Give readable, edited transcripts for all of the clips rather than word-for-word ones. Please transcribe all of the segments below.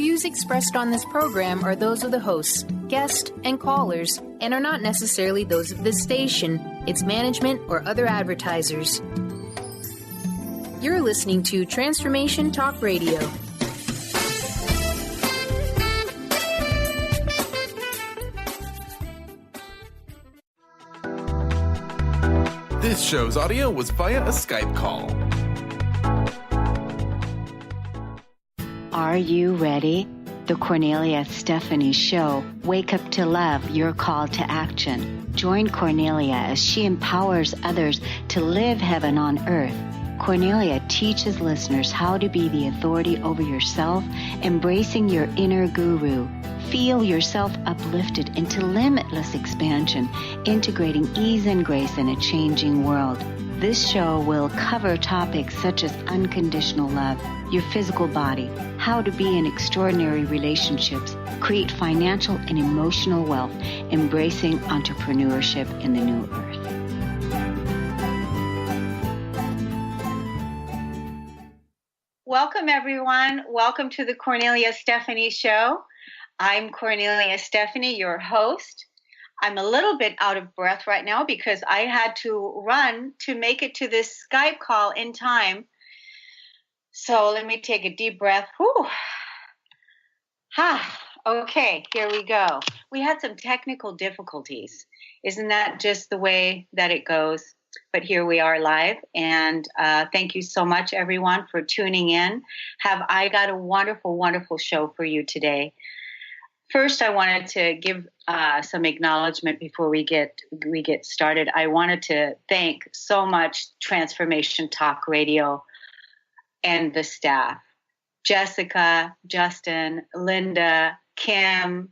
views expressed on this program are those of the hosts, guests, and callers, and are not necessarily those of this station, its management, or other advertisers. You're listening to Transformation Talk Radio. This show's audio was via a Skype call. Are you ready? The Kornelia Stephanie Show. Wake up to love, your call to action. Join Kornelia as she empowers others to live heaven on earth. Kornelia teaches listeners how to be the authority over yourself, embracing your inner guru. Feel yourself uplifted into limitless expansion, integrating ease and grace in a changing world. This show will cover topics such as unconditional love, your physical body, how to be in extraordinary relationships, create financial and emotional wealth, embracing entrepreneurship in the new earth. Welcome, everyone. Welcome to the Kornelia Stephanie Show. I'm Kornelia Stephanie, your host. I'm a little bit out of breath right now because I had to run to make it to this Skype call in time. So let me take a deep breath. Whew. Okay, here we go. We had some technical difficulties. Isn't that just the way that it goes? But here we are live, and thank you so much, everyone, for tuning in. I got a wonderful, wonderful show for you today. First, I wanted to give some acknowledgement before we get started. I wanted to thank so much Transformation Talk Radio and the staff. Jessica, Justin, Linda, Kim,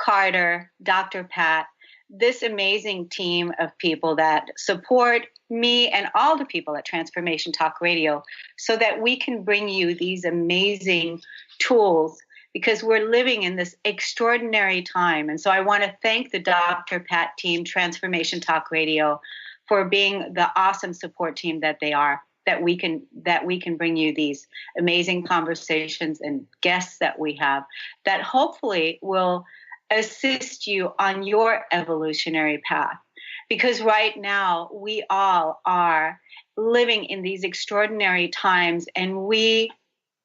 Carter, Dr. Pat, this amazing team of people that support me and all the people at Transformation Talk Radio so that we can bring you these amazing tools, because we're living in this extraordinary time. And so I want to thank the Dr. Pat team, Transformation Talk Radio, for being the awesome support team that they are, that we can bring you these amazing conversations and guests that we have that hopefully will assist you on your evolutionary path. Because right now we all are living in these extraordinary times, and we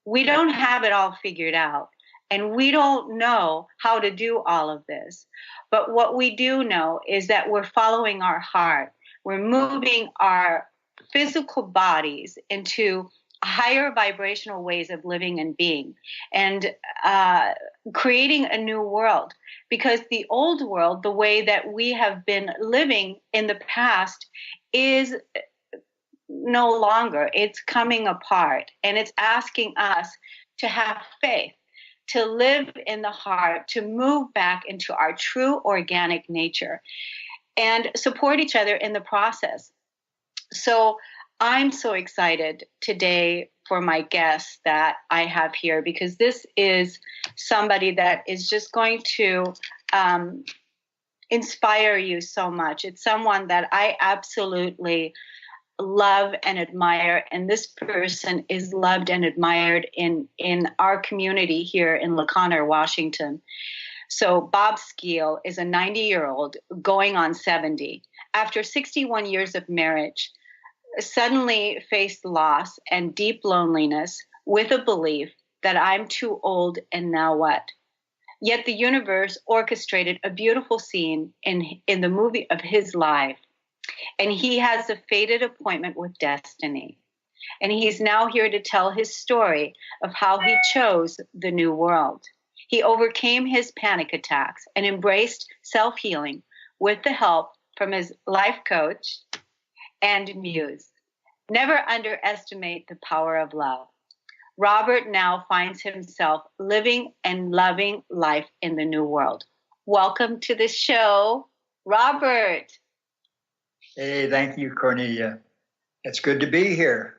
don't have it all figured out. And we don't know how to do all of this. But what we do know is that we're following our heart. We're moving our physical bodies into higher vibrational ways of living and being, and creating a new world. Because the old world, the way that we have been living in the past, is no longer. It's coming apart. And it's asking us to have faith, to live in the heart, to move back into our true organic nature, and support each other in the process. So I'm so excited today for my guest that I have here, because this is somebody that is just going to inspire you so much. It's someone that I absolutely love and admire, and this person is loved and admired in our community here in La Conner, Washington. So Bob Skeel is a 90-year-old going on 70. After 61 years of marriage, suddenly faced loss and deep loneliness with a belief that I'm too old and now what? Yet the universe orchestrated a beautiful scene in the movie of his life. And he has a fated appointment with destiny. And he's now here to tell his story of how he chose the new world. He overcame his panic attacks and embraced self-healing with the help from his life coach and muse. Never underestimate the power of love. Robert now finds himself living and loving life in the new world. Welcome to the show, Robert. Hey, thank you, Kornelia. It's good to be here.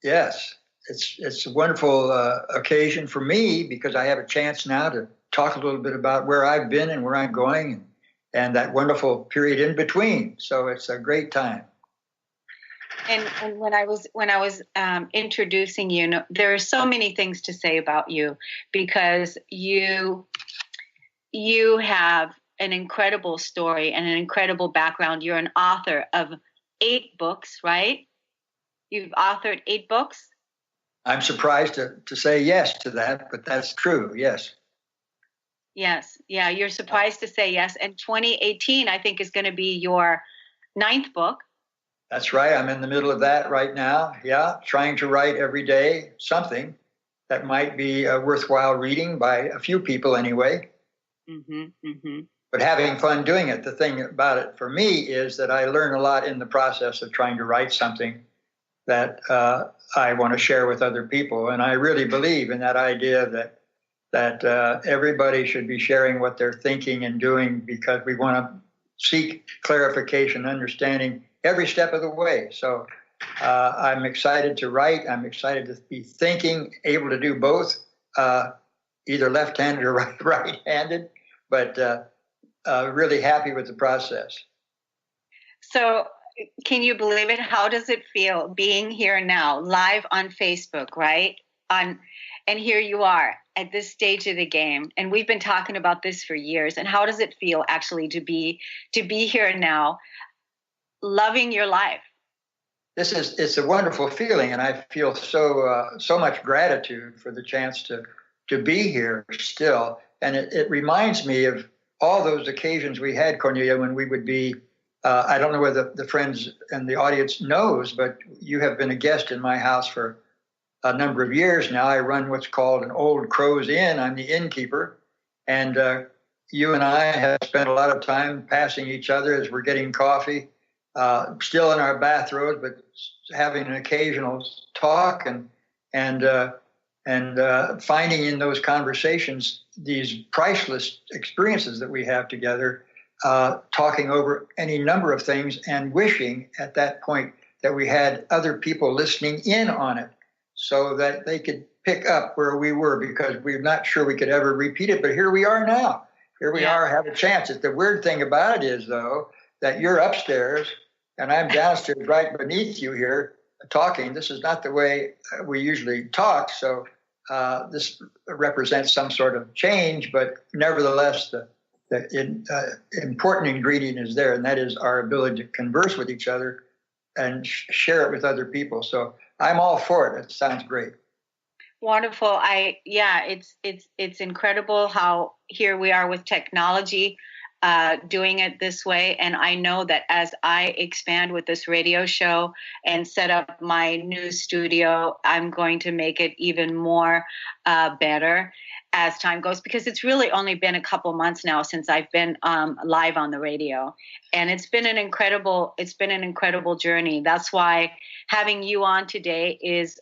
Yes, it's a wonderful occasion for me, because I have a chance now to talk a little bit about where I've been and where I'm going, and that wonderful period in between. So it's a great time. And when I was introducing you, there are so many things to say about you, because you have an incredible story and an incredible background. You're an author of 8 books, right? You've authored 8 books. I'm surprised to say yes to that, but that's true. Yes. Yes. Yeah. You're surprised to say yes. And 2018, I think, is going to be your 9th book. That's right. I'm in the middle of that right now. Yeah. Trying to write every day something that might be worthwhile reading by a few people anyway. Mm-hmm, mm-hmm. But having fun doing it. The thing about it for me is that I learn a lot in the process of trying to write something that I want to share with other people. And I really believe in that idea that everybody should be sharing what they're thinking and doing, because we want to seek clarification, understanding every step of the way. So I'm excited to write. I'm excited to be thinking, able to do both, either left-handed or right-handed, but really happy with the process. So can you believe it? How does it feel being here now, live on Facebook, right? And here you are at this stage of the game, and we've been talking about this for years. And how does it feel actually to be here now, loving your life? It's a wonderful feeling, and I feel so much gratitude for the chance to be here still. And it reminds me of all those occasions we had, Kornelia, when we would be. I don't know whether the friends and the audience knows, but you have been a guest in my house for a number of years now. I run what's called an Old Crow's Inn. I'm the innkeeper. And you and I have spent a lot of time passing each other as we're getting coffee, still in our bathrobes, but having an occasional talk and finding in those conversations these priceless experiences that we have together, talking over any number of things and wishing at that point that we had other people listening in on it so that they could pick up where we were, because we're not sure we could ever repeat it. But here we are now. Here we are, have a chance. The weird thing about it is, though, that you're upstairs and I'm downstairs right beneath you here talking. This is not the way we usually talk. So this represents some sort of change, but nevertheless, the important ingredient is there, and that is our ability to converse with each other and share it with other people. So I'm all for it. It sounds great. Wonderful. It's incredible how here we are with technology, doing it this way. And I know that as I expand with this radio show and set up my new studio, I'm going to make it even more better as time goes, because it's really only been a couple months now since I've been live on the radio, and it's been an incredible journey. That's why having you on today is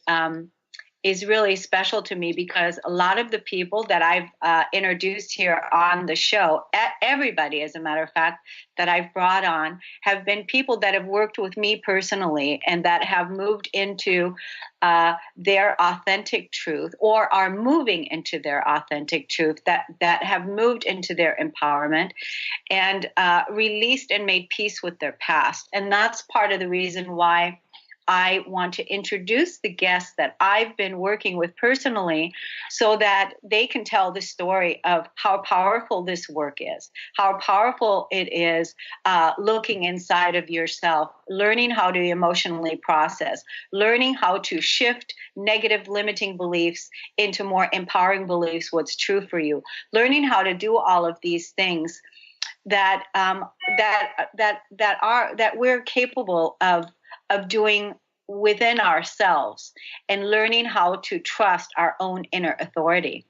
really special to me, because a lot of the people that I've introduced here on the show, everybody, as a matter of fact, that I've brought on have been people that have worked with me personally and that have moved into their authentic truth, or are moving into their authentic truth, that have moved into their empowerment and released and made peace with their past. And that's part of the reason why I want to introduce the guests that I've been working with personally, so that they can tell the story of how powerful this work is, how powerful it is looking inside of yourself, learning how to emotionally process, learning how to shift negative limiting beliefs into more empowering beliefs, what's true for you, learning how to do all of these things that we're capable of doing within ourselves, and learning how to trust our own inner authority.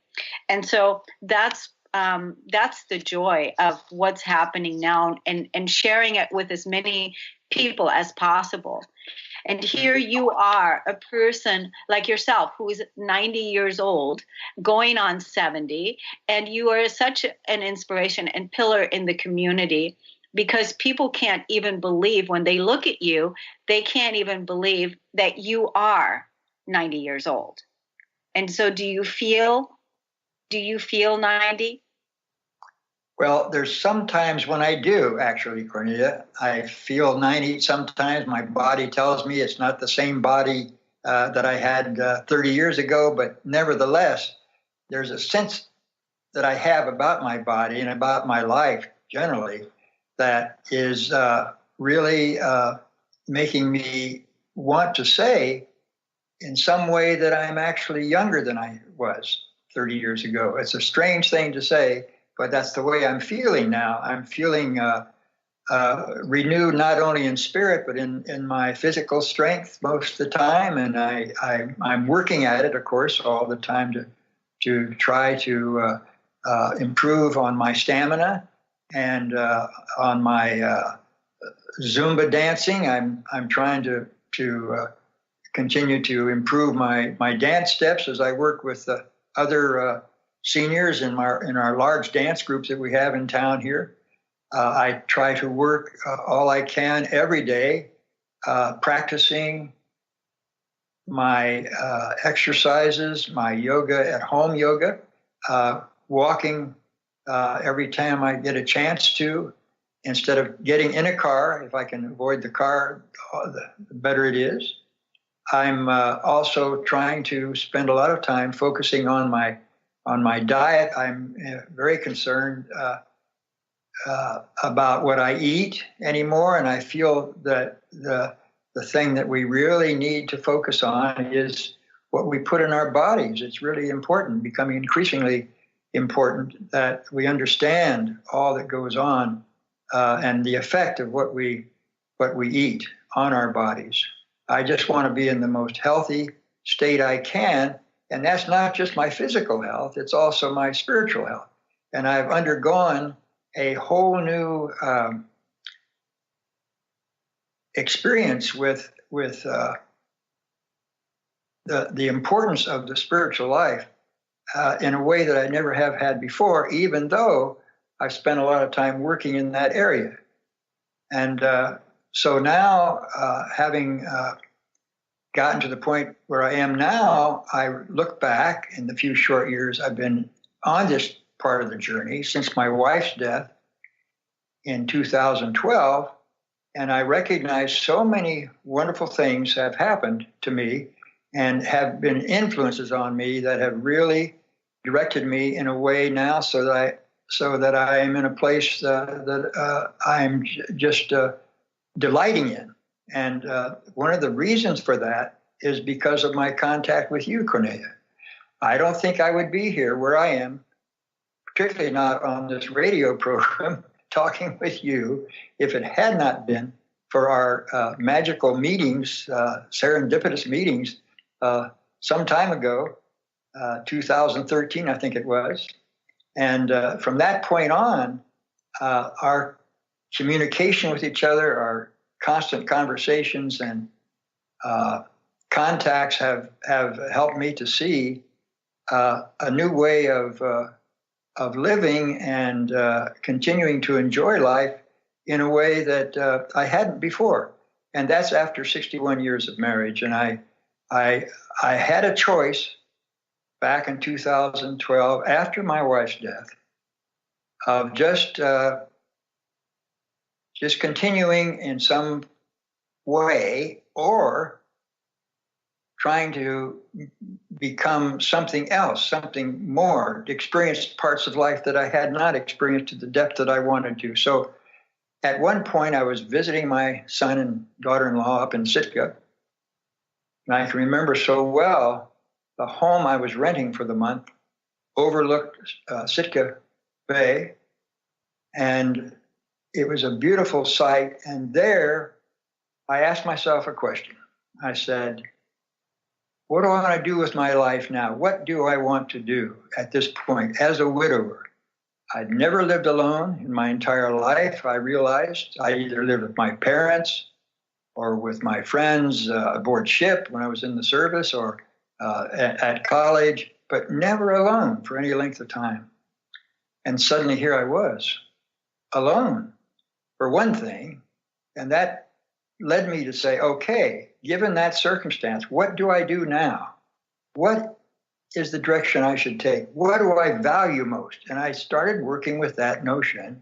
And so that's the joy of what's happening now, and sharing it with as many people as possible. And here you are, a person like yourself who is 90 years old, going on 70, and you are such an inspiration and pillar in the community, because people can't even believe when they look at you, they can't even believe that you are 90 years old. And so do you feel 90? Well, there's sometimes when I do, actually, Cornelia, I feel 90. Sometimes my body tells me it's not the same body that I had 30 years ago, but nevertheless, there's a sense that I have about my body and about my life generally that is really making me want to say in some way that I'm actually younger than I was 30 years ago. It's a strange thing to say, but that's the way I'm feeling now. I'm feeling renewed not only in spirit, but in my physical strength most of the time. And I'm working at it, of course, all the time to try to improve on my stamina and on my Zumba dancing. I'm trying to continue to improve my dance steps as I work with other seniors in our large dance groups that we have in town here. I try to work all I can every day, practicing my exercises, my yoga at home yoga, walking every time I get a chance to, instead of getting in a car. If I can avoid the car, the better it is. I'm also trying to spend a lot of time focusing on my diet. I'm very concerned about what I eat anymore, and I feel that the thing that we really need to focus on is what we put in our bodies. It's really important, becoming increasingly important, that we understand all that goes on and the effect of what we eat on our bodies. I just want to be in the most healthy state I can. And that's not just my physical health, it's also my spiritual health. And I've undergone a whole new experience with the importance of the spiritual life in a way that I never have had before, even though I've spent a lot of time working in that area. And so now, having gotten to the point where I am now, I look back in the few short years I've been on this part of the journey since my wife's death in 2012, and I recognize so many wonderful things have happened to me and have been influences on me that have really directed me in a way now so that I am in a place that I'm just delighting in. And one of the reasons for that is because of my contact with you, Kornelia. I don't think I would be here where I am, particularly not on this radio program, talking with you, if it had not been for our magical meetings, serendipitous meetings, some time ago, 2013, I think it was. And from that point on, our communication with each other, our constant conversations and contacts have helped me to see a new way of living and continuing to enjoy life in a way that I hadn't before. And that's after 61 years of marriage. And I had a choice back in 2012, after my wife's death, of just continuing in some way or trying to become something else, something more, to experience parts of life that I had not experienced to the depth that I wanted to. So at one point, I was visiting my son and daughter-in-law up in Sitka. And I can remember so well the home I was renting for the month overlooked Sitka Bay. And it was a beautiful sight. And there, I asked myself a question. I said, what do I want to do with my life now? What do I want to do at this point as a widower? I'd never lived alone in my entire life. I realized I either lived with my parents or with my friends aboard ship when I was in the service or at college, but never alone for any length of time. And suddenly here I was, alone, for one thing. And that led me to say, okay, given that circumstance, what do I do now? What is the direction I should take? What do I value most? And I started working with that notion.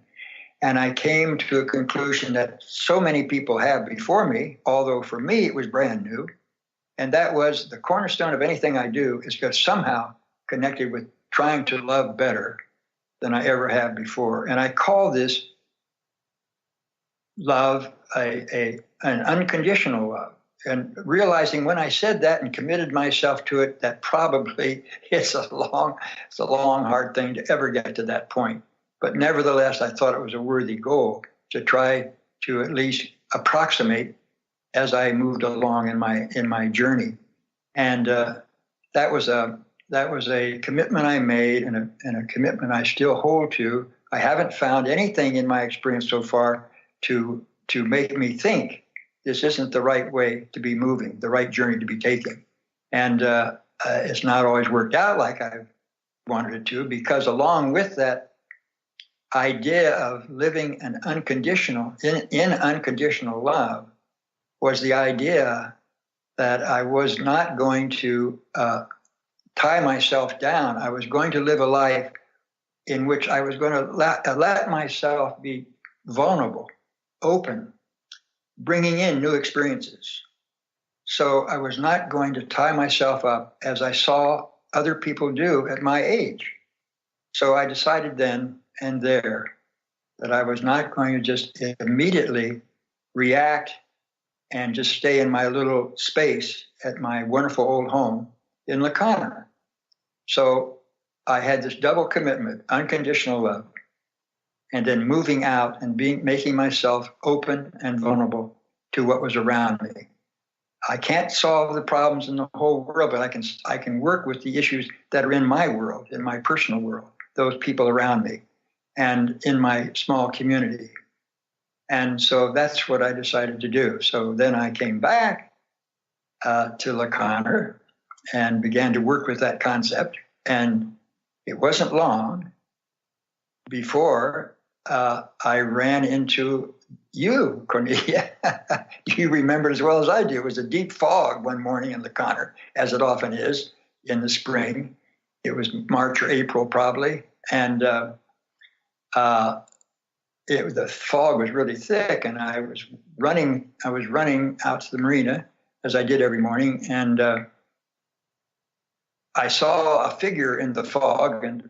And I came to a conclusion that so many people have before me, although for me it was brand new. And that was the cornerstone of anything I do is just somehow connected with trying to love better than I ever have before. And I call this love an unconditional love. And realizing when I said that and committed myself to it, that probably it's a long, hard thing to ever get to that point. But nevertheless, I thought it was a worthy goal to try to at least approximate as I moved along in my journey. And that was a commitment I made and a commitment I still hold to. I haven't found anything in my experience so far to make me think this isn't the right way to be moving, the right journey to be taking. And it's not always worked out like I've wanted it to, because along with that idea of living an unconditional, in unconditional love was the idea that I was not going to tie myself down. I was going to live a life in which I was going to let myself be vulnerable, open, bringing in new experiences. So I was not going to tie myself up as I saw other people do at my age. So I decided then and there that I was not going to just immediately react and just stay in my little space at my wonderful old home in Lacana. So I had this double commitment, unconditional love, and then moving out and making myself open and vulnerable to what was around me. I can't solve the problems in the whole world, but I can work with the issues that are in my world, in my personal world, those people around me, and in my small community. And so that's what I decided to do. So then I came back to Lacana and began to work with that concept. And it wasn't long before I ran into you, Kornelia. You remember as well as I do. It was a deep fog one morning in Lacana, as it often is in the spring. It was March or April probably. And the fog was really thick, and I was running out to the marina, as I did every morning, and I saw a figure in the fog and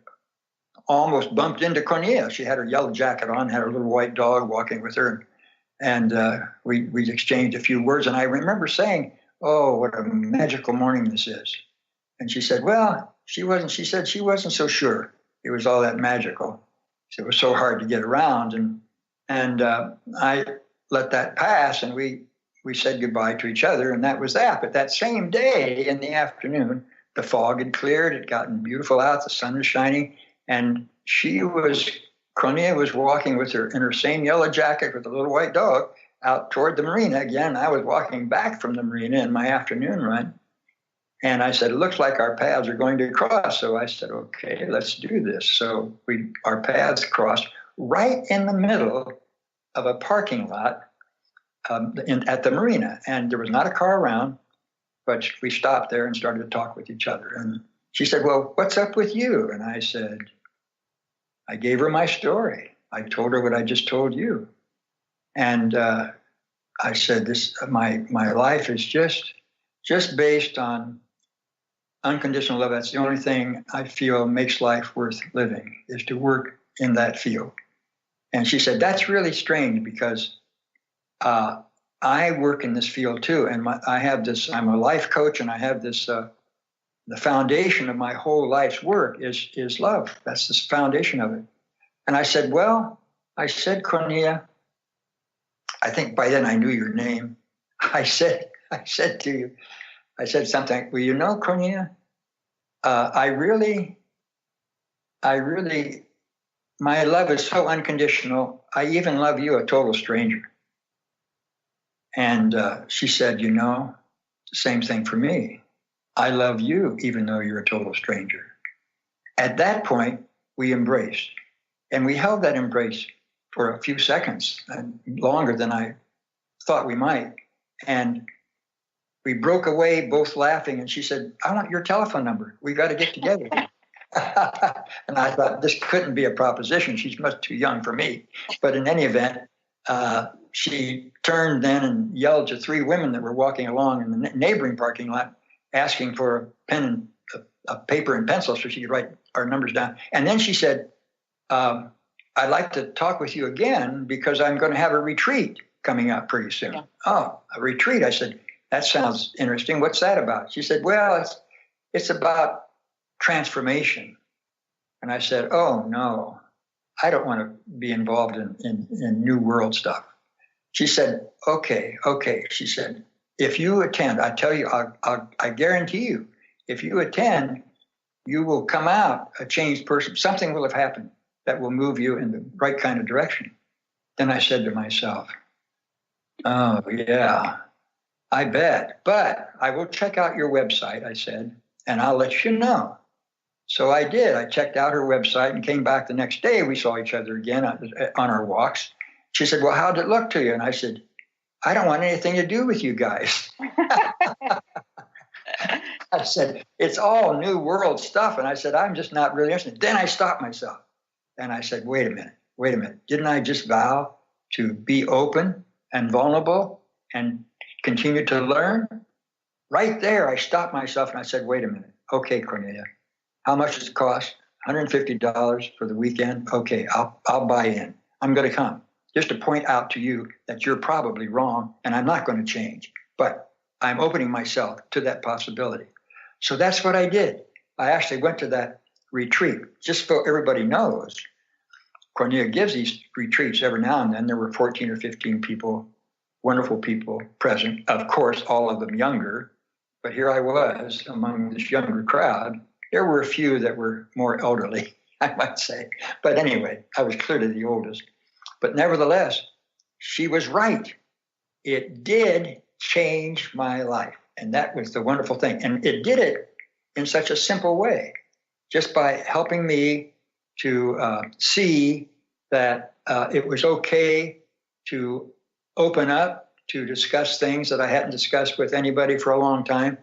almost bumped into Kornelia. She had her yellow jacket on, had her little white dog walking with her, and we exchanged a few words. And I remember saying, "Oh, what a magical morning this is." And she said, "Well, she said she wasn't so sure it was all that magical. It was so hard to get around." And I let that pass, and we said goodbye to each other, and that was that. But that same day in the afternoon, the fog had cleared. It had gotten beautiful out. The sun was shining. And Kornelia was walking with her in her same yellow jacket with a little white dog out toward the marina. Again, I was walking back from the marina in my afternoon run. And I said, "It looks like our paths are going to cross." So I said, "Okay, let's do this." So our paths crossed right in the middle of a parking lot at the marina. And there was not a car around, but we stopped there and started to talk with each other. And she said, "Well, what's up with you?" And I said, I gave her my story. I told her what I just told you. And I said, my life is just based on unconditional love. That's the only thing I feel makes life worth living, is to work in that field. And she said, "That's really strange, because I work in this field too. And I'm a life coach, and I have this, the foundation of my whole life's work is love. That's the foundation of it." And I said, "Kornelia," I think by then I knew your name. I said to you, I said something, "Well, you know, Kornelia, I really, my love is so unconditional. I even love you, a total stranger." And she said, "You know, the same thing for me. I love you, even though you're a total stranger." At that point, we embraced. And we held that embrace for a few seconds, longer than I thought we might. And we broke away, both laughing, and she said, "I want your telephone number. We've got to get together." And I thought, this couldn't be a proposition. She's much too young for me. But in any event, she turned then and yelled to three women that were walking along in the neighboring parking lot, asking for a pen and a paper and pencil so she could write our numbers down. And then she said, "I'd like to talk with you again because I'm going to have a retreat coming up pretty soon." Yeah. "Oh, a retreat?" I said, "That sounds interesting. What's that about?" She said, "Well, it's about transformation." And I said, "Oh, no, I don't want to be involved in New World stuff." She said, okay. She said, "If you attend, I tell you, I guarantee you, if you attend, you will come out a changed person. Something will have happened that will move you in the right kind of direction." Then I said to myself, "Oh, yeah, I bet. But I will check out your website," I said, "and I'll let you know." So I did. I checked out her website and came back the next day. We saw each other again on our walks. She said, "Well, how'd it look to you?" And I said, "I don't want anything to do with you guys." I said, "It's all New World stuff." And I said, "I'm just not really interested." Then I stopped myself. And I said, wait a minute. Didn't I just vow to be open and vulnerable and continue to learn? Right there, I stopped myself and I said, wait a minute. Okay, Kornelia, how much does it cost? $150 for the weekend? Okay, I'll buy in. I'm going to come just to point out to you that you're probably wrong and I'm not going to change. But I'm opening myself to that possibility. So that's what I did. I actually went to that retreat. Just so everybody knows, Kornelia gives these retreats every now and then. There were 14 or 15 people, wonderful people present. Of course, all of them younger. But here I was among this younger crowd. There were a few that were more elderly, I might say. But anyway, I was clearly the oldest. But nevertheless, she was right. It did change my life. And that was the wonderful thing. And it did it in such a simple way, just by helping me to see that it was okay to open up, to discuss things that I hadn't discussed with anybody for a long time.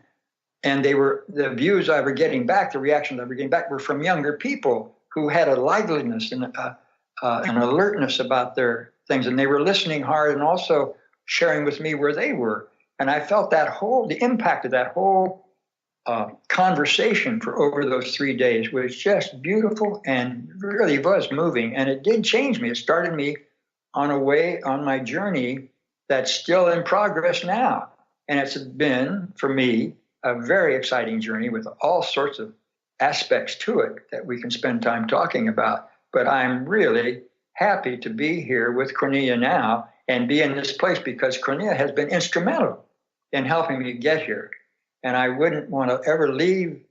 And they were the views I were getting back, the reactions I were getting back were from younger people who had a liveliness and an alertness about their things. And they were listening hard and also sharing with me where they were. And I felt the impact of that whole conversation for over those 3 days was just beautiful and really was moving. And it did change me. It started me on my journey that's still in progress now. And it's been, for me, a very exciting journey with all sorts of aspects to it that we can spend time talking about. But I'm really happy to be here with Kornelia now and be in this place because Kornelia has been instrumental in helping me get here. And I wouldn't want to ever leave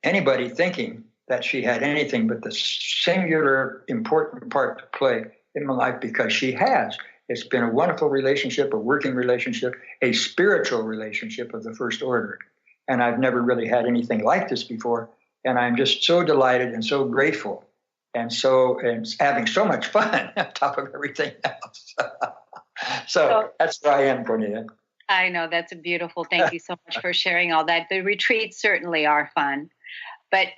anybody thinking that she had anything but the singular important part to play in my life, because she has. It's been a wonderful relationship, a working relationship, a spiritual relationship of the first order. And I've never really had anything like this before. And I'm just so delighted and so grateful and having so much fun on top of everything else. So that's where I am, Kornelia. I know, that's a beautiful. Thank you so much for sharing all that. The retreats certainly are fun. But,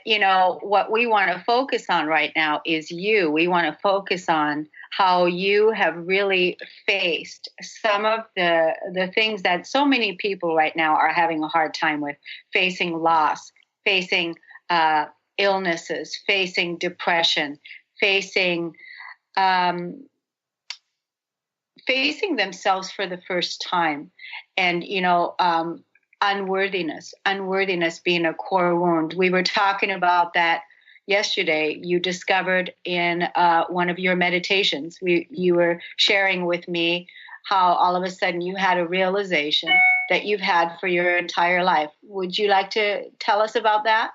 what we want to focus on right now is you. We want to focus on how you have really faced some of the things that so many people right now are having a hard time with, facing loss, facing illnesses, facing depression, facing themselves for the first time. And, unworthiness being a core wound. We were talking about that yesterday. You discovered in one of your meditations, you were sharing with me how all of a sudden you had a realization that you've had for your entire life. Would you like to tell us about that?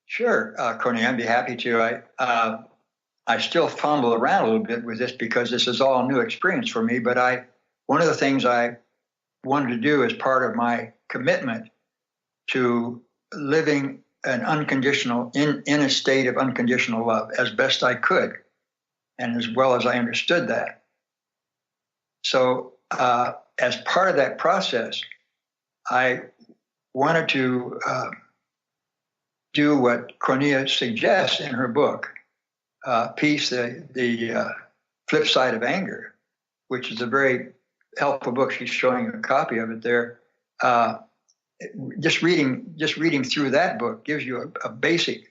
Sure, Kornelia, I'd be happy to. I still fumble around a little bit with this because this is all a new experience for me. But one of the things I wanted to do as part of my commitment to living an unconditional, in a state of unconditional love as best I could, and as well as I understood that. So as part of that process, I wanted to do what Kornelia suggests in her book, Peace, the Flip Side of Anger, which is a very helpful book. She's showing a copy of it there. Just reading through that book gives you a basic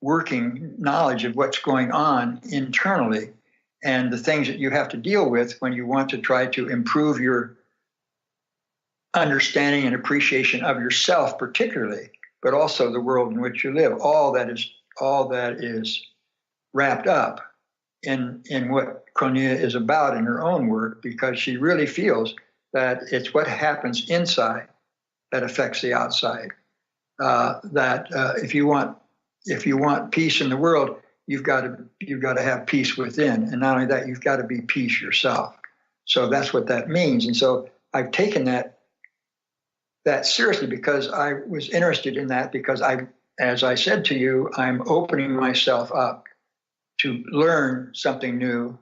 working knowledge of what's going on internally and the things that you have to deal with when you want to try to improve your understanding and appreciation of yourself, particularly, but also the world in which you live. All that is wrapped up in what Kornelia is about in her own work, because she really feels that it's what happens inside that affects the outside. If you want peace in the world, you've got to have peace within, and not only that, you've got to be peace yourself. So that's what that means. And so I've taken that seriously because I was interested in that, because as I said to you, I'm opening myself up to learn something new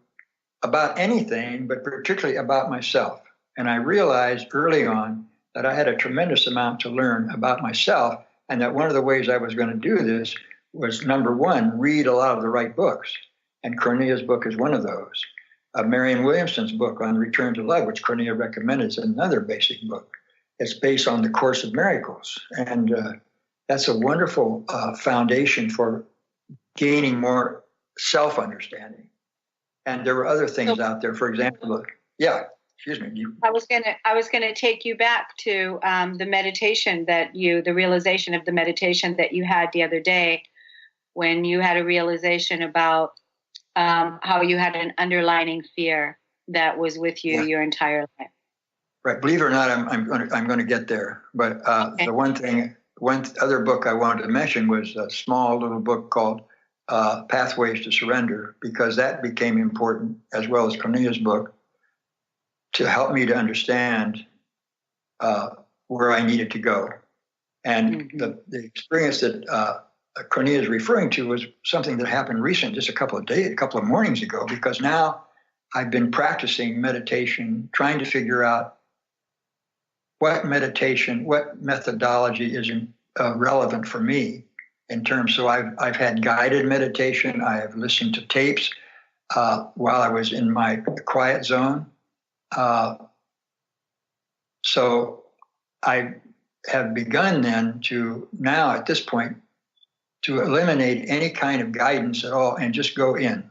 about anything, but particularly about myself. And I realized early on that I had a tremendous amount to learn about myself, and that one of the ways I was going to do this was, number one, read a lot of the right books. And Kornelia's book is one of those. Marianne Williamson's book on Return to Love, which Kornelia recommended, is another basic book. It's based on the Course of Miracles. And that's a wonderful foundation for gaining more self-understanding. And there were other things out there. For example, excuse me. I was gonna take you back to the meditation the realization of the meditation that you had the other day, when you had a realization about how you had an underlying fear that was with you your entire life. Right. Believe it or not, I'm going to get there. But the one other book I wanted to mention was a small little book called Pathways to Surrender, because that became important, as well as Kornelia's book, to help me to understand where I needed to go. And the experience that Kornelia is referring to was something that happened recently, just a couple of mornings ago, because now I've been practicing meditation, trying to figure out what methodology is relevant for me in terms. So I've had guided meditation. I have listened to tapes while I was in my quiet zone. So I have begun then now at this point to eliminate any kind of guidance at all and just go in.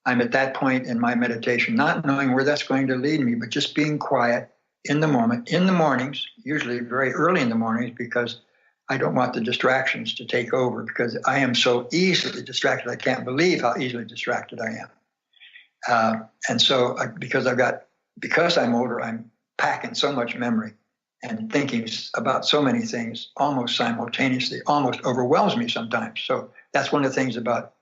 I'm at that point in my meditation, not knowing where that's going to lead me, but just being quiet in the moment, in the mornings, usually very early in the mornings, because I don't want the distractions to take over, because I am so easily distracted. I can't believe how easily distracted I am. And so because I'm older, I'm packing so much memory and thinking about so many things almost simultaneously, almost overwhelms me sometimes. So that's one of the things about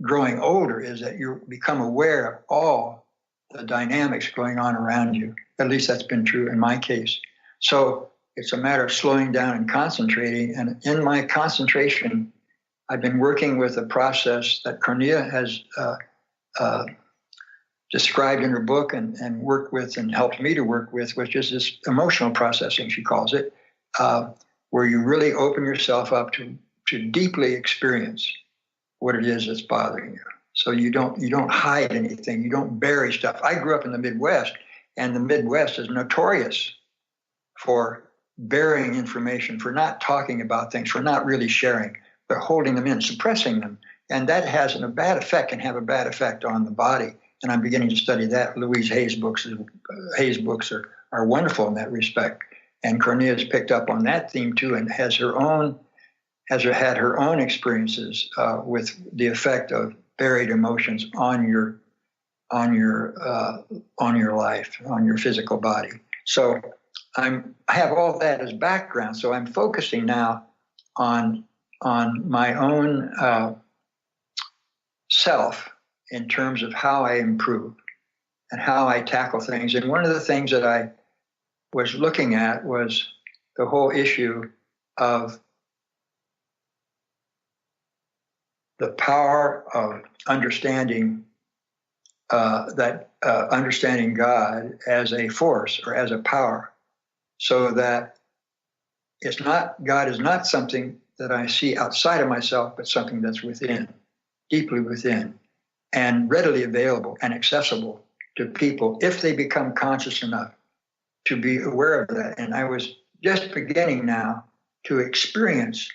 growing older, is that you become aware of all the dynamics going on around you. At least that's been true in my case. So it's a matter of slowing down and concentrating. And in my concentration, I've been working with a process that Kornelia has described in her book and worked with and helped me to work with, which is this emotional processing, she calls it, where you really open yourself up to deeply experience what it is that's bothering you. So you don't hide anything. You don't bury stuff. I grew up in the Midwest, and the Midwest is notorious for burying information, for not talking about things, for not really sharing, but holding them in, suppressing them. And that has can have a bad effect on the body. And I'm beginning to study that. Louise Hay's books are wonderful in that respect. And Kornelia's picked up on that theme too, and has had her own experiences with the effect of buried emotions on your life, on your physical body. So I have all that as background. So I'm focusing now on my own self in terms of how I improve and how I tackle things. And one of the things that I was looking at was the whole issue of the power of understanding understanding God as a force or as a power so that God is not something that I see outside of myself, but something that's within, deeply within, and readily available and accessible to people if they become conscious enough to be aware of that. And I was just beginning now to experience,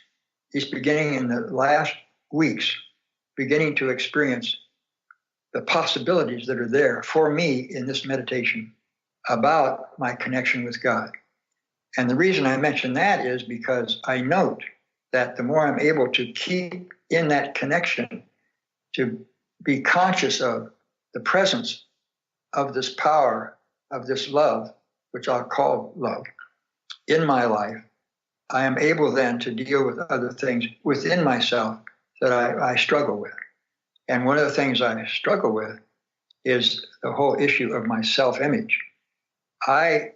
he's beginning in the last weeks, beginning to experience the possibilities that are there for me in this meditation about my connection with God. And the reason I mention that is because I note that the more I'm able to keep in that connection, to be conscious of the presence of this power, of this love, which I'll call love, in my life, I am able then to deal with other things within myself that I struggle with. And one of the things I struggle with is the whole issue of my self-image. I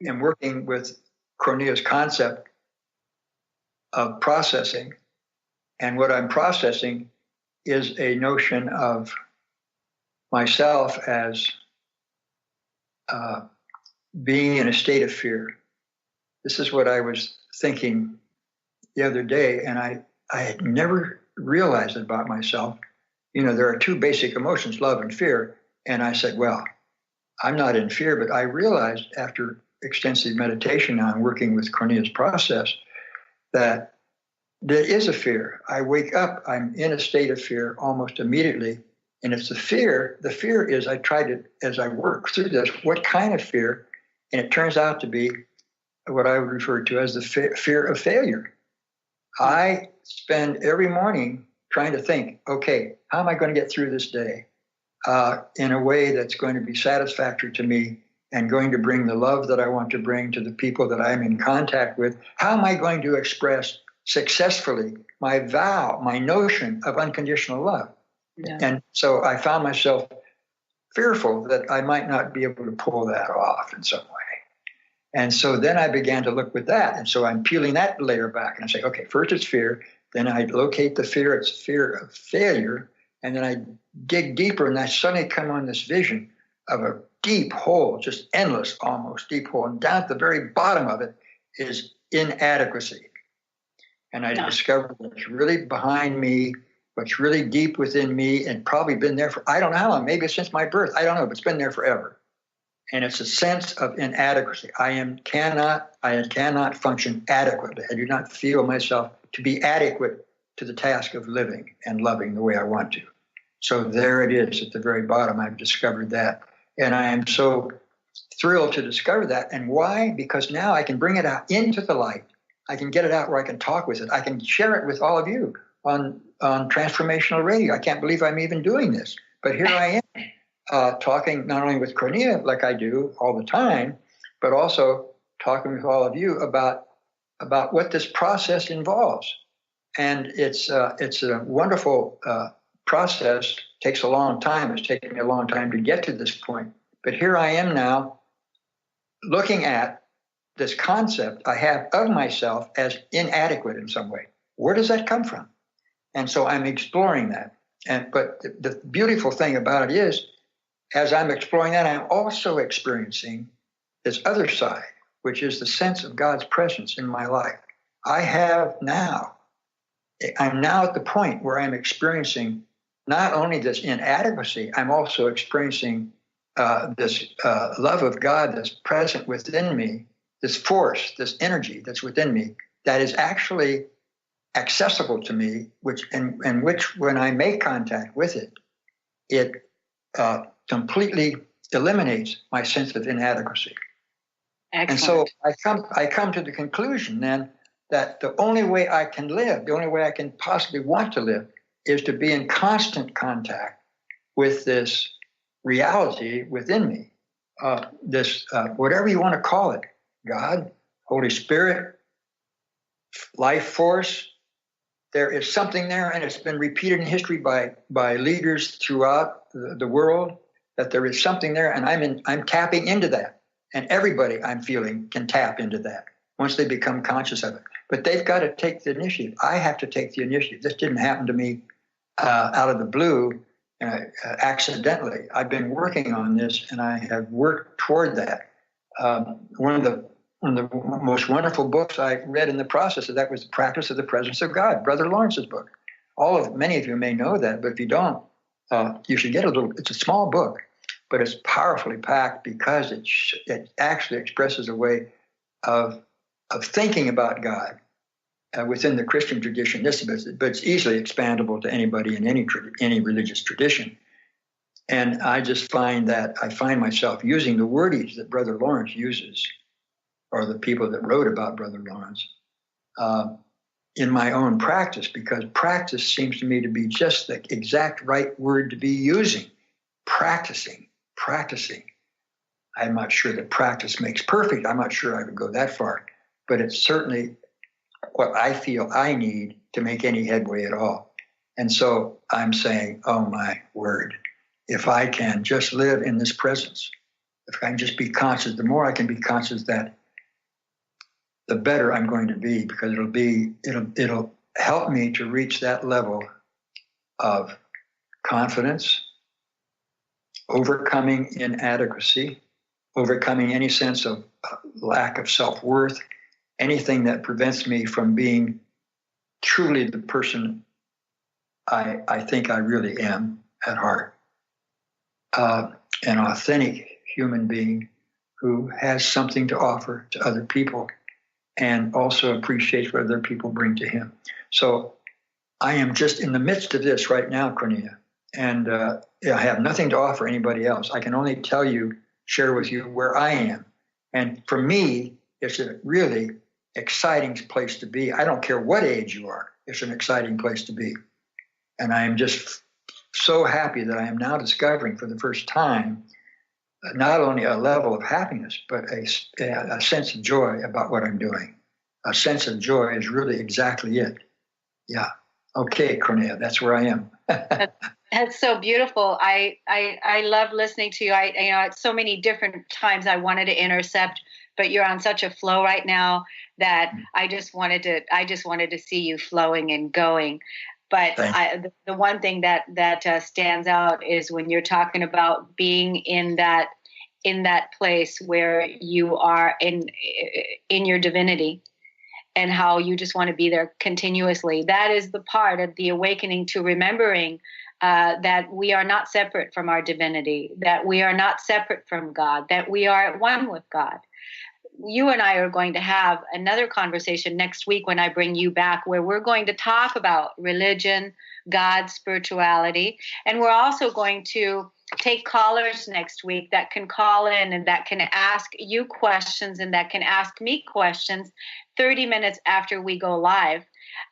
am working with Kornelia's concept of processing. And what I'm processing is a notion of myself as being in a state of fear. This is what I was thinking the other day, and I had never realized it about myself. You know, there are two basic emotions, love and fear. And I said, well, I'm not in fear, but I realized after extensive meditation now, I'm working with Kornelia's process, that there is a fear. I wake up, I'm in a state of fear almost immediately. And it's the fear is I try to, as I work through this, what kind of fear? And it turns out to be what I would refer to as the fear of failure. I spend every morning trying to think, okay, how am I going to get through this day in a way that's going to be satisfactory to me and going to bring the love that I want to bring to the people that I'm in contact with? How am I going to express successfully my vow, my notion of unconditional love? Yeah. And so I found myself fearful that I might not be able to pull that off in some way. And so then I began to look with that. And so I'm peeling that layer back and I say, okay, first it's fear. Then I locate the fear. It's fear of failure. And then I dig deeper and I suddenly come on this vision of a deep hole, just endless, almost deep hole. And down at the very bottom of it is inadequacy. And I discovered what's really behind me, what's really deep within me, and probably been there for, I don't know how long, maybe since my birth. I don't know, but it's been there forever. And it's a sense of inadequacy. I cannot function adequately. I do not feel myself to be adequate to the task of living and loving the way I want to. So there it is at the very bottom. I've discovered that. And I am so thrilled to discover that. And why? Because now I can bring it out into the light. I can get it out where I can talk with it. I can share it with all of you on transformational radio. I can't believe I'm even doing this. But here I am. Talking not only with Kornelia like I do all the time, but also talking with all of you about what this process involves. And it's a wonderful process. Takes a long time. It's taken me a long time to get to this point. But here I am now looking at this concept I have of myself as inadequate in some way. Where does that come from? And so I'm exploring that. But the beautiful thing about it is, as I'm exploring that, I'm also experiencing this other side, which is the sense of God's presence in my life. I'm now at the point where I'm experiencing not only this inadequacy, I'm also experiencing this love of God that's present within me, this force, this energy that's within me that is actually accessible to me, which when I make contact with it, it completely eliminates my sense of inadequacy. Excellent. And so I come to the conclusion then that the only way I can live, the only way I can possibly want to live, is to be in constant contact with this reality within me, this whatever you want to call it, God, Holy Spirit, life force. There is something there, and it's been repeated in history by leaders throughout the world, that there is something there, and I'm tapping into that. And everybody, I'm feeling, can tap into that once they become conscious of it. But they've got to take the initiative. I have to take the initiative. This didn't happen to me out of the blue, accidentally. I've been working on this, and I have worked toward that One of the most wonderful books I read in the process of that was The Practice of the Presence of God, Brother Lawrence's book. Many of you may know that, but if you don't, you should get it's a small book, but it's powerfully packed because it actually expresses a way of thinking about God within the Christian tradition. But it's easily expandable to anybody in any religious tradition. And I just find myself using the wordage that Brother Lawrence uses, or the people that wrote about Brother Lawrence, in my own practice, because practice seems to me to be just the exact right word to be using. Practicing. I'm not sure that practice makes perfect. I'm not sure I would go that far, but it's certainly what I feel I need to make any headway at all. And so I'm saying, oh my word, if I can just live in this presence, if I can just be conscious, the more I can be conscious that, the better I'm going to be, because it'll help me to reach that level of confidence, overcoming inadequacy, overcoming any sense of lack of self-worth, anything that prevents me from being truly the person I think I really am at heart. An authentic human being who has something to offer to other people and also appreciates what other people bring to him. So I am just in the midst of this right now, Kornelia, and I have nothing to offer anybody else. I can only share with you where I am. And for me, it's a really exciting place to be. I don't care what age you are. It's an exciting place to be. And I am just so happy that I am now discovering for the first time not only a level of happiness, but a sense of joy about what I'm doing. A sense of joy is really exactly it. Yeah. Okay, Kornelia, that's where I am. That's so beautiful. I love listening to you. At so many different times I wanted to intercept, but you're on such a flow right now that I just wanted to see you flowing and going. But the one thing that stands out is when you're talking about being in that place where you are in your divinity, and how you just want to be there continuously. That is the part of the awakening to remembering that we are not separate from our divinity, that we are not separate from God, that we are at one with God. You and I are going to have another conversation next week when I bring you back, where we're going to talk about religion, God, spirituality, and we're also going to take callers next week that can call in and that can ask you questions and that can ask me questions 30 minutes after we go live.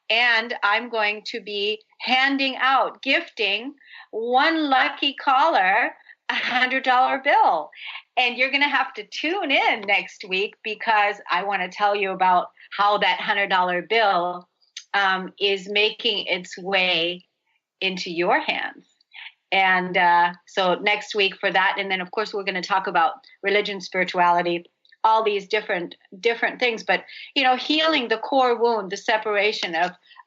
And I'm going to be gifting one lucky caller $100 bill. And you're going to have to tune in next week, because I want to tell you about how that $100 bill is making its way into your hands. And so next week for that. And then, of course, we're going to talk about religion, spirituality, all these different things. But, healing the core wound, the separation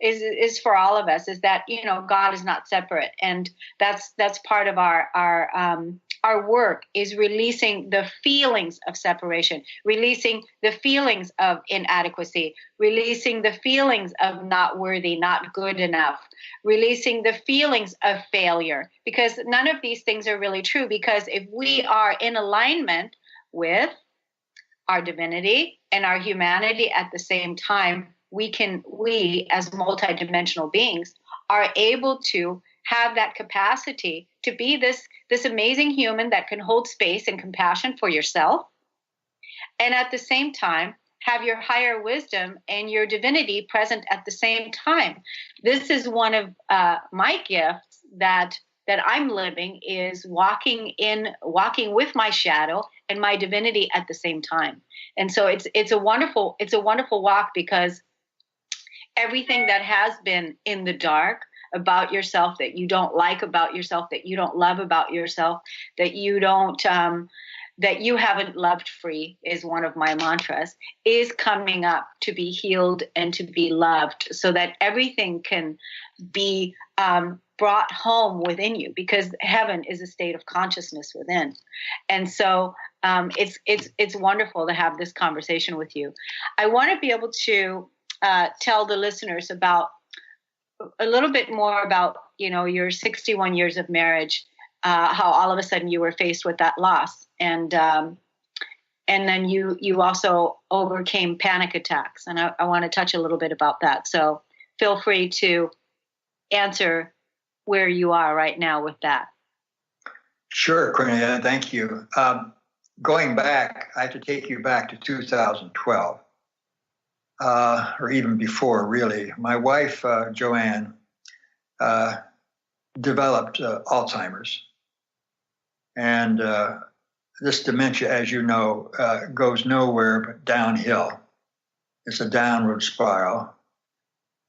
is for all of us, is that, God is not separate. And that's part of our work, is releasing the feelings of separation, releasing the feelings of inadequacy, releasing the feelings of not worthy, not good enough, releasing the feelings of failure, because none of these things are really true. Because if we are in alignment with our divinity and our humanity at the same time, we as multidimensional beings are able to have that capacity to be this amazing human that can hold space and compassion for yourself, and at the same time have your higher wisdom and your divinity present at the same time. This is one of my gifts that I'm living, is walking with my shadow and my divinity at the same time. And so it's a wonderful walk, because everything that has been in the dark about yourself, that you don't like about yourself, that you don't love about yourself, that you don't that you haven't loved free, is one of my mantras, is coming up to be healed and to be loved, so that everything can be brought home within you, because heaven is a state of consciousness within. And so It's wonderful to have this conversation with you. I want to be able to tell the listeners about a little bit more about, your 61 years of marriage, how all of a sudden you were faced with that loss. And then you also overcame panic attacks. And I want to touch a little bit about that. So feel free to answer where you are right now with that. Sure, Kornelia, thank you. Going back, I have to take you back to 2012, or even before, really. My wife, Joanne, developed Alzheimer's. And this dementia, as you know, goes nowhere but downhill. It's a downward spiral.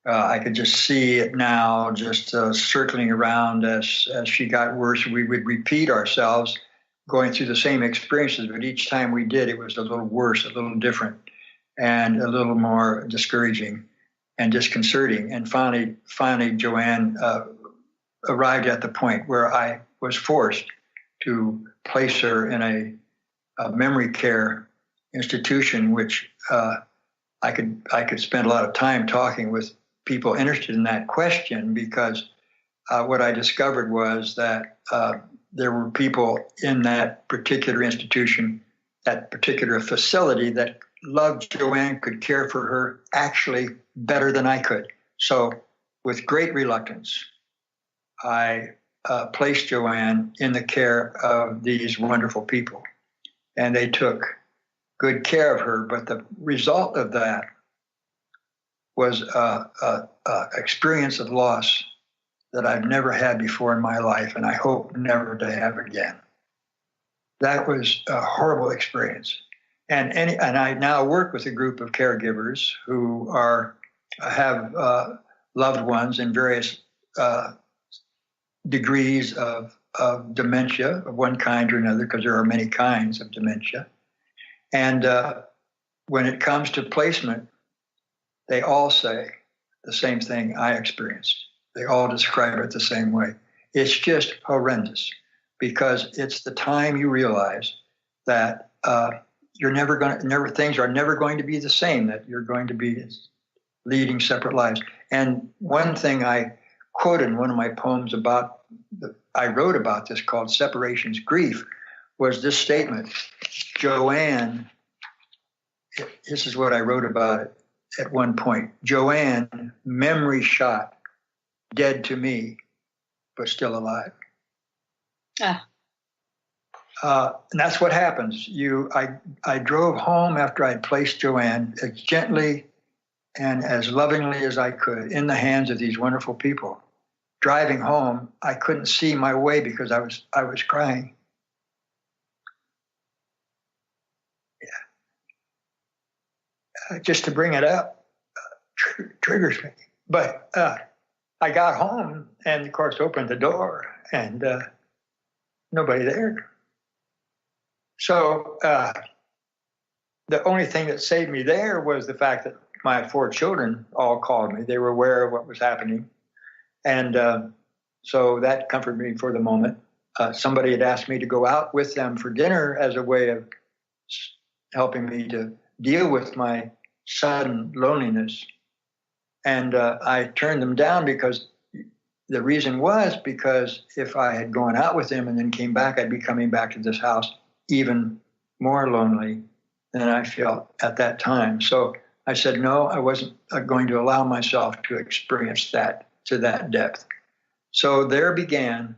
I could just see it now, just circling around as she got worse. We would repeat ourselves going through the same experiences, but each time we did, it was a little worse, a little different, and a little more discouraging and disconcerting. And finally, Joanne arrived at the point where I was forced to place her in a memory care institution, which I could spend a lot of time talking with people interested in that question, because what I discovered was that there were people in that particular institution, that particular facility, that loved Joanne, could care for her actually better than I could. So with great reluctance, I placed Joanne in the care of these wonderful people. And they took good care of her. But the result of that was an experience of loss that I've never had before in my life, and I hope never to have again. That was a horrible experience. And I now work with a group of caregivers who have loved ones in various degrees of dementia of one kind or another, because there are many kinds of dementia. And when it comes to placement, they all say the same thing I experienced. They all describe it the same way. It's just horrendous, because it's the time you realize that things are never going to be the same, that you're going to be leading separate lives. And one thing I quoted in one of my poems I wrote about this, called Separation's Grief, was this statement. Joanne, this is what I wrote about it at one point. Joanne, memory shot, dead to me, but still alive. And that's what happens. I drove home after I'd placed Joanne as gently and as lovingly as I could in the hands of these wonderful people. Driving home, I couldn't see my way because I was crying. Yeah. Just to bring it up triggers me. But I got home and, of course, opened the door, and nobody there. So the only thing that saved me there was the fact that my 4 children all called me. They were aware of what was happening. And so that comforted me for the moment. Somebody had asked me to go out with them for dinner as a way of helping me to deal with my sudden loneliness. And I turned them down, because the reason was because if I had gone out with them and then came back, I'd be coming back to this house even more lonely than I felt at that time. So I said, no, I wasn't going to allow myself to experience that to that depth. So there began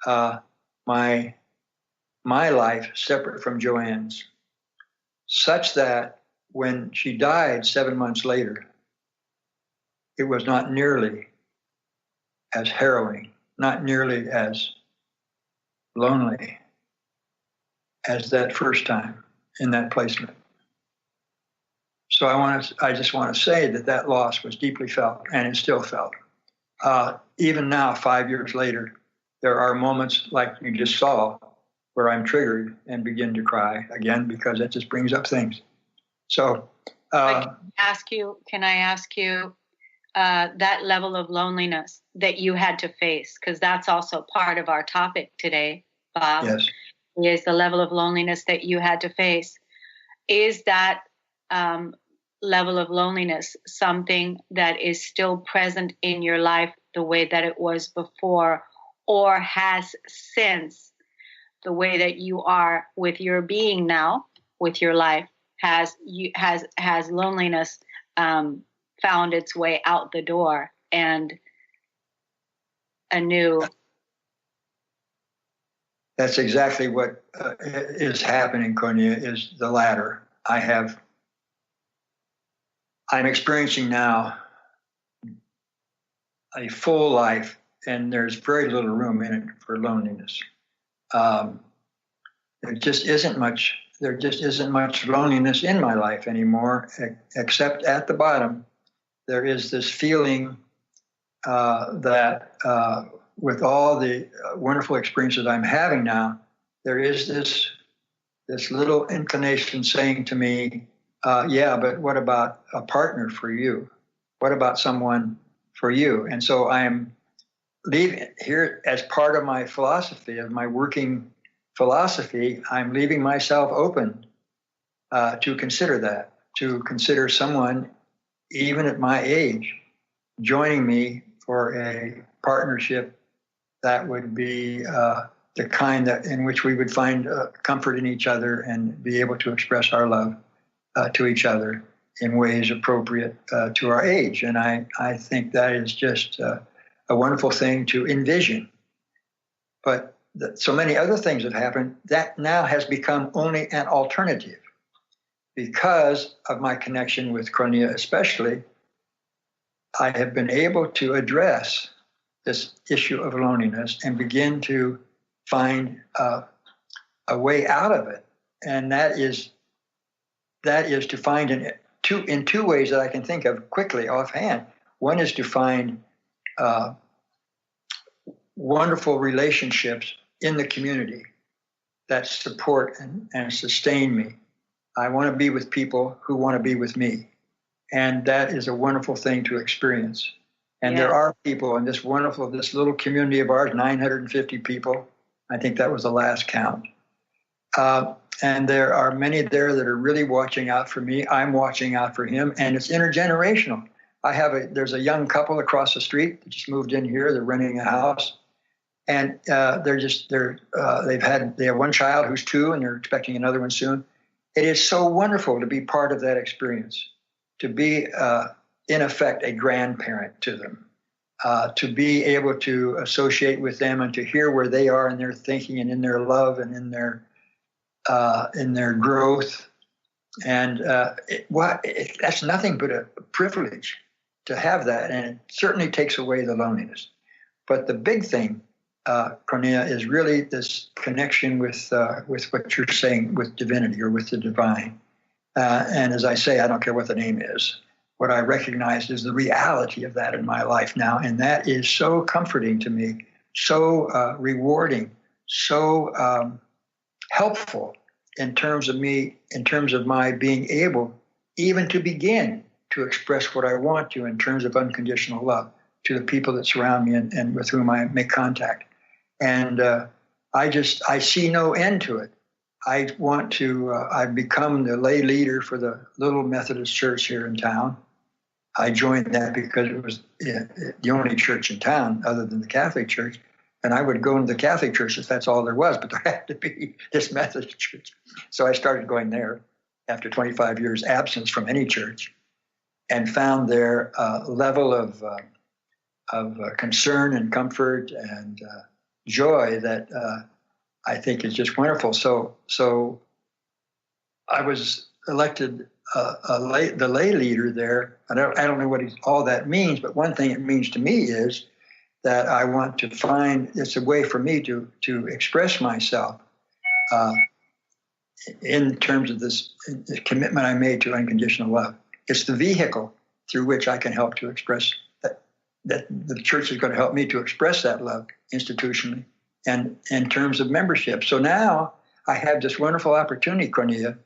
my life separate from Joanne's, such that when she died 7 months later, it was not nearly as harrowing, not nearly as lonely as that first time in that placement. So I just want to say that loss was deeply felt, and it's still felt. Even now, 5 years later, there are moments like you just saw where I'm triggered and begin to cry again, because it just brings up things. So can I ask you that level of loneliness that you had to face, because that's also part of our topic today, Bob. Yes. is the level of loneliness that you had to face. Is that level of loneliness something that is still present in your life the way that it was before, or has since the way that you are with your being now, with your life, has loneliness found its way out the door and anew? That's exactly what is happening, Kornelia, is the latter. I'm experiencing now a full life, and there's very little room in it for loneliness. There just isn't much loneliness in my life anymore, except at the bottom, there is this feeling that with all the wonderful experiences I'm having now, there is this little inclination saying to me, yeah, but what about a partner for you? What about someone for you? And so I'm leaving here as part of my philosophy, of my working philosophy, I'm leaving myself open to consider that, to consider someone, even at my age, joining me for a partnership that would be the kind that in which we would find comfort in each other and be able to express our love to each other in ways appropriate to our age. And I think that is just a wonderful thing to envision. But so many other things have happened that now has become only an alternative because of my connection with Kornelia especially. I have been able to address this issue of loneliness and begin to find a way out of it. And that is to find in two ways that I can think of quickly offhand. One is to find wonderful relationships in the community that support and sustain me. I want to be with people who want to be with me. And that is a wonderful thing to experience. And There are people in this little community of ours, 950 people. I think that was the last count. And there are many there that are really watching out for me. I'm watching out for him, and it's intergenerational. There's a young couple across the street that just moved in here. They're renting a house, and they have one child who's 2, and they're expecting another one soon. It is so wonderful to be part of that experience, to be in effect a grandparent to them, to be able to associate with them and to hear where they are in their thinking and in their love and in their growth. And that's nothing but a privilege to have that, and it certainly takes away the loneliness. But the big thing, Kornelia, is really this connection with what you're saying, with divinity or with the divine. And as I say, I don't care what the name is. What I recognize is the reality of that in my life now, and that is so comforting to me, so rewarding, so helpful in terms of my being able even to begin to express what I want to in terms of unconditional love to the people that surround me and with whom I make contact. And I see no end to it. I've become the lay leader for the little Methodist church here in town. I joined that because it was the only church in town other than the Catholic Church. And I would go into the Catholic Church if that's all there was, but there had to be this Methodist church. So I started going there after 25 years absence from any church, and found their level of concern and comfort and joy that I think is just wonderful. So I was elected the lay leader there. I don't know what all that means, but one thing it means to me is that I want to find it's a way for me to express myself in terms of this commitment I made to unconditional love. It's the vehicle through which I can help to express that the church is going to help me to express that love institutionally and in terms of membership. So now I have this wonderful opportunity, Kornelia,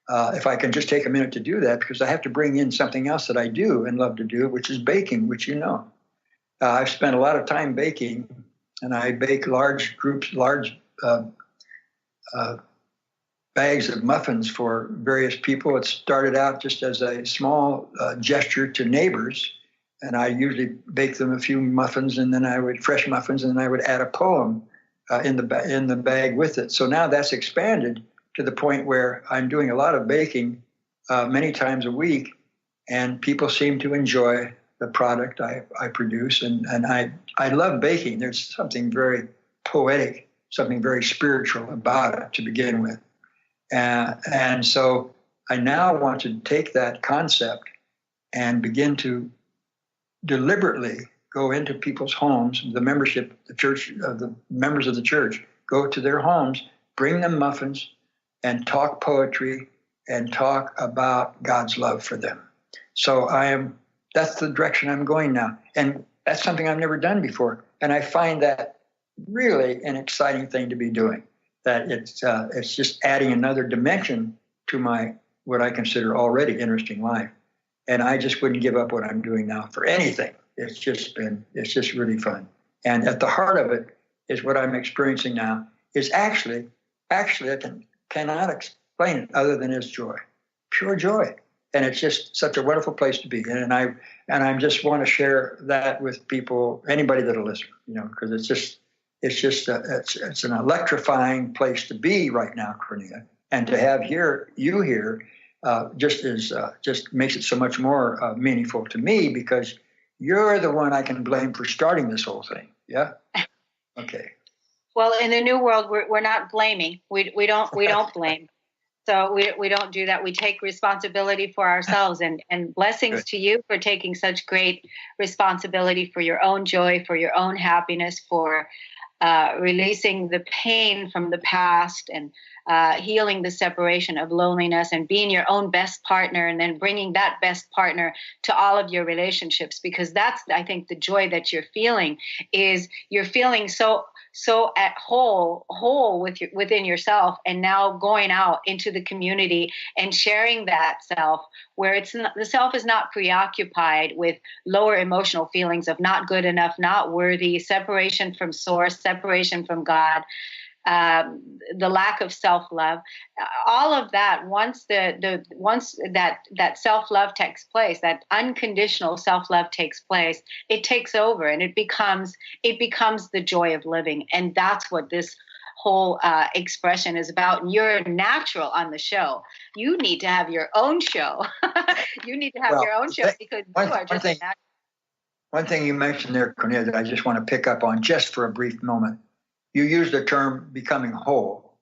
if I can just take a minute to do that, because I have to bring in something else that I do and love to do, which is baking, which you know. I've spent a lot of time baking, and I bake large groups, large bags of muffins for various people. It started out just as a small gesture to neighbors, and I usually bake them a few muffins, and then fresh muffins, and then I would add a poem in the bag with it. So now that's expanded to the point where I'm doing a lot of baking many times a week, and people seem to enjoy the product I produce, and I love baking. There's something very poetic, something very spiritual about it to begin with. And so I now want to take that concept and begin to deliberately go into people's homes, the members of the church, go to their homes, bring them muffins, and talk poetry and talk about God's love for them. So that's the direction I'm going now. And that's something I've never done before. And I find that really an exciting thing to be doing. That it's just adding another dimension to what I consider already interesting life. And I just wouldn't give up what I'm doing now for anything. It's just really fun. And at the heart of it is what I'm experiencing now is actually I cannot explain it other than it's joy, pure joy. And it's just such a wonderful place to be. And I just want to share that with people, anybody that'll listen, because it's an electrifying place to be right now, Kornelia. And to have you here just makes it so much more meaningful to me, because you're the one I can blame for starting this whole thing. Yeah. Okay. Well, in the new world, we're not blaming. We don't blame. So we don't do that. We take responsibility for ourselves, and blessings Good. To you for taking such great responsibility for your own joy, for your own happiness, for releasing the pain from the past, and healing the separation of loneliness, and being your own best partner, and then bringing that best partner to all of your relationships, because that's, I think, the joy that you're feeling is you're feeling so at whole within yourself, and now going out into the community and sharing that self, where the self is not preoccupied with lower emotional feelings of not good enough, not worthy, separation from source, separation from God, the lack of self-love, all of that. Once that self-love takes place, that unconditional self-love takes place, it takes over, and it becomes the joy of living. And that's what this whole expression is about. And you're natural on the show. You need to have your own show. You need to have your own show, because you are just natural. One thing you mentioned there, Kornelia, that I just want to pick up on just for a brief moment. You use the term becoming whole.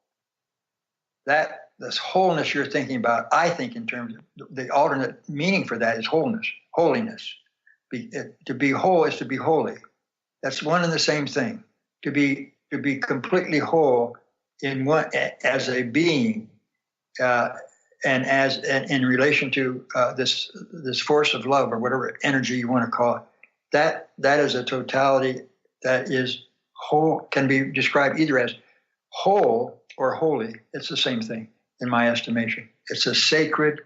This wholeness you're thinking about, I think in terms of the alternate meaning for that is wholeness, holiness. To be whole is to be holy. That's one and the same thing. To be completely whole in one as a being, and in relation to this force of love, or whatever energy you want to call it. That is a totality that is whole, can be described either as whole or holy. It's the same thing in my estimation. It's a sacred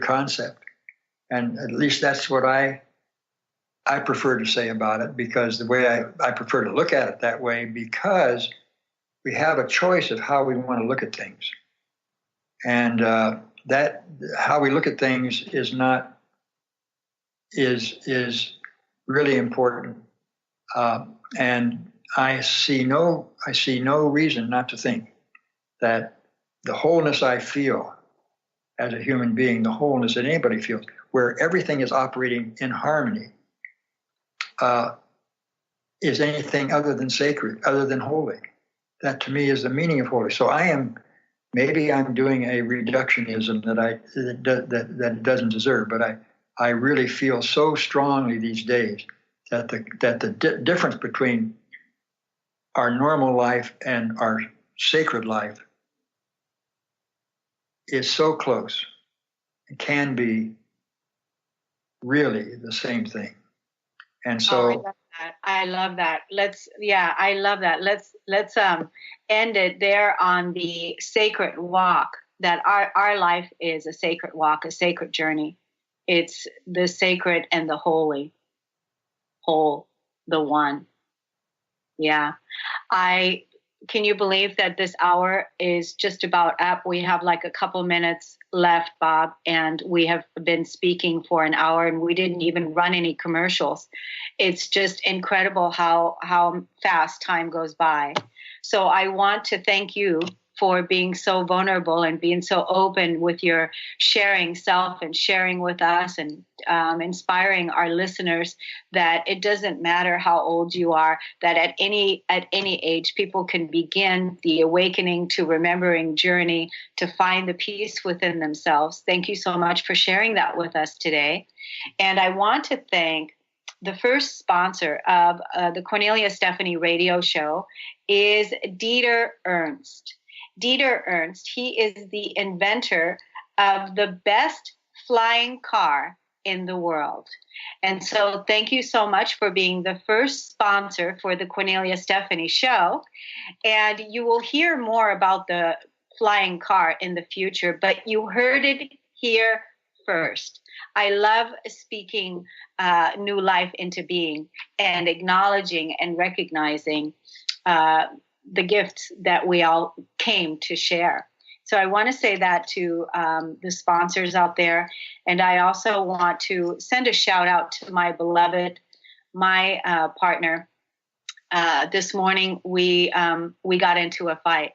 concept. And at least that's what I prefer to say about it, because the way I prefer to look at it that way, because we have a choice of how we want to look at things. And that how we look at things is really important. And I see no reason not to think that the wholeness I feel as a human being, the wholeness that anybody feels, where everything is operating in harmony, is anything other than sacred, other than holy. That to me is the meaning of holy. So maybe I'm doing a reductionism that it doesn't deserve, but I really feel so strongly these days that the difference between our normal life and our sacred life is so close. It can be really the same thing. And so I love that. I love that. Let's end it there on the sacred walk, that our life is a sacred walk, a sacred journey. It's the sacred and the holy, whole, the one. Yeah. I can you believe that this hour is just about up? We have like a couple minutes left, Bob, and we have been speaking for an hour and we didn't even run any commercials. It's just incredible how fast time goes by. So I want to thank you for being so vulnerable and being so open with your sharing self and sharing with us and inspiring our listeners that it doesn't matter how old you are, that at any age people can begin the awakening to remembering journey to find the peace within themselves. Thank you so much for sharing that with us today. And I want to thank the first sponsor of the Kornelia Stephanie radio show is Dieter Ernst. Dieter Ernst, he is the inventor of the best flying car in the world. And so thank you so much for being the first sponsor for the Kornelia Stephanie Show. And you will hear more about the flying car in the future, but you heard it here first. I love speaking new life into being and acknowledging and recognizing the gifts that we all came to share. So I want to say that to the sponsors out there. And I also want to send a shout out to my beloved, my partner. This morning, we got into a fight.